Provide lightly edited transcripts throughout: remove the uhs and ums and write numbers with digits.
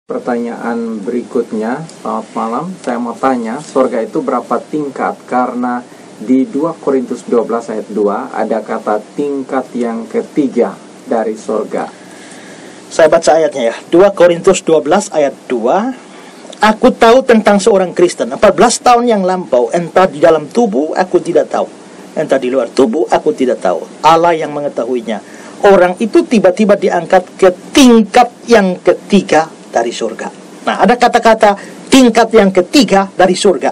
Pertanyaan berikutnya, selamat malam, saya mau tanya, surga itu berapa tingkat? Karena di 2 Korintus 12 ayat 2 ada kata tingkat yang ketiga dari surga. Saya baca ayatnya ya, 2 Korintus 12 ayat 2. Aku tahu tentang seorang Kristen 14 tahun yang lampau, entah di dalam tubuh aku tidak tahu, entah di luar tubuh aku tidak tahu, Allah yang mengetahuinya. Orang itu tiba-tiba diangkat ke tingkat yang ketiga dari surga. Nah, ada kata-kata tingkat yang ketiga dari surga.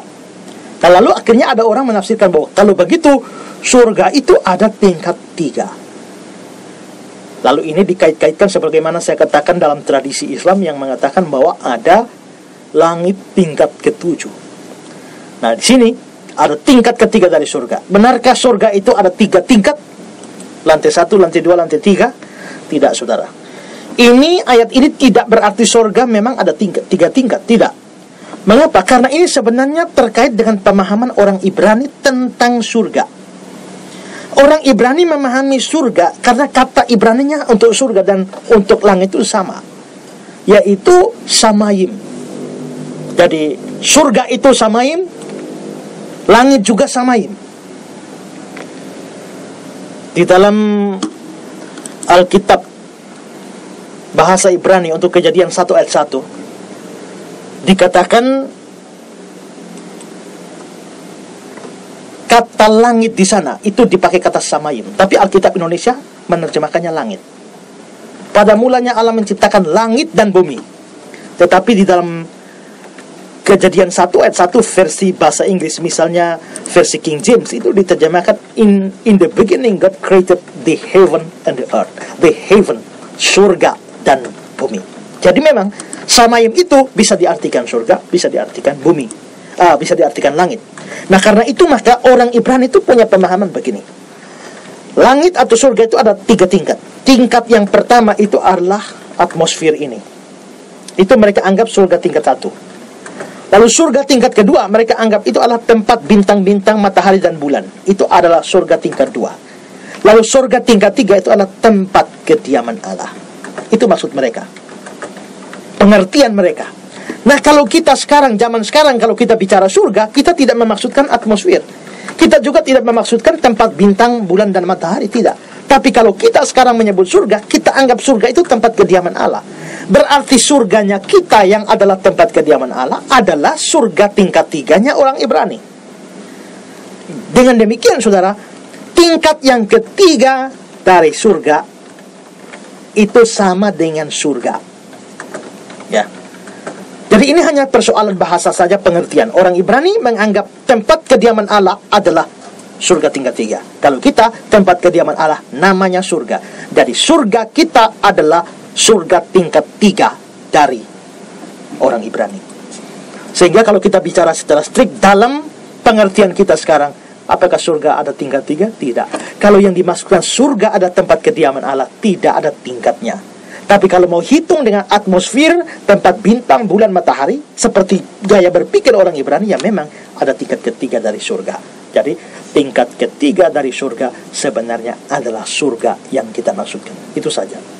Nah, lalu akhirnya ada orang menafsirkan bahwa kalau begitu surga itu ada tingkat 3. Lalu ini dikait-kaitkan sebagaimana saya katakan dalam tradisi Islam yang mengatakan bahwa ada langit tingkat ke-7. Nah, di sini ada tingkat ketiga dari surga. Benarkah surga itu ada 3 tingkat? Lantai 1, lantai 2, lantai 3? Tidak, saudara. Ini ayat ini tidak berarti surga memang ada 3 tingkat. Tidak. Mengapa? Karena ini sebenarnya terkait dengan pemahaman orang Ibrani tentang surga. Orang Ibrani memahami surga karena kata Ibraninya untuk surga dan untuk langit itu sama, yaitu samayim. Jadi surga itu samayim, langit juga samayim. Di dalam Alkitab bahasa Ibrani untuk Kejadian 1 ayat 1 dikatakan kata langit di sana itu dipakai kata samayim, tapi Alkitab Indonesia menerjemahkannya langit. Pada mulanya Allah menciptakan langit dan bumi. Tetapi di dalam Kejadian 1 ayat 1 versi bahasa Inggris, misalnya versi King James, itu diterjemahkan in the beginning God created the heaven and the earth. The heaven, surga dan bumi. Jadi memang samayim itu bisa diartikan surga, bisa diartikan bumi, bisa diartikan langit. Nah, karena itu maka orang Ibrani itu punya pemahaman begini. Langit atau surga itu ada 3 tingkat. Tingkat yang pertama itu adalah atmosfer ini. Itu mereka anggap surga tingkat 1. Lalu surga tingkat kedua mereka anggap itu adalah tempat bintang-bintang, matahari dan bulan. Itu adalah surga tingkat 2. Lalu surga tingkat 3 itu adalah tempat kediaman Allah. Itu maksud mereka, pengertian mereka. Nah, kalau kita sekarang, zaman sekarang, kalau kita bicara surga, kita tidak memaksudkan atmosfer. Kita juga tidak memaksudkan tempat bintang, bulan dan matahari, tidak. Tapi kalau kita sekarang menyebut surga, kita anggap surga itu tempat kediaman Allah. Berarti surganya kita yang adalah tempat kediaman Allah adalah surga tingkat 3-nya orang Ibrani. Dengan demikian, saudara, tingkat yang ketiga dari surga itu sama dengan surga. Ya. Jadi ini hanya persoalan bahasa saja, pengertian. Orang Ibrani menganggap tempat kediaman Allah adalah surga tingkat 3. Kalau kita, tempat kediaman Allah namanya surga. Jadi surga kita adalah surga tingkat 3 dari orang Ibrani. Sehingga kalau kita bicara secara strict dalam pengertian kita sekarang, apakah surga ada tingkat 3? Tidak. Kalau yang dimaksudkan surga ada tempat kediaman Allah, tidak ada tingkatnya. Tapi kalau mau hitung dengan atmosfer, tempat bintang, bulan, matahari, seperti gaya berpikir orang Ibrani, ya memang ada tingkat ketiga dari surga. Jadi tingkat ketiga dari surga sebenarnya adalah surga yang kita maksudkan. Itu saja.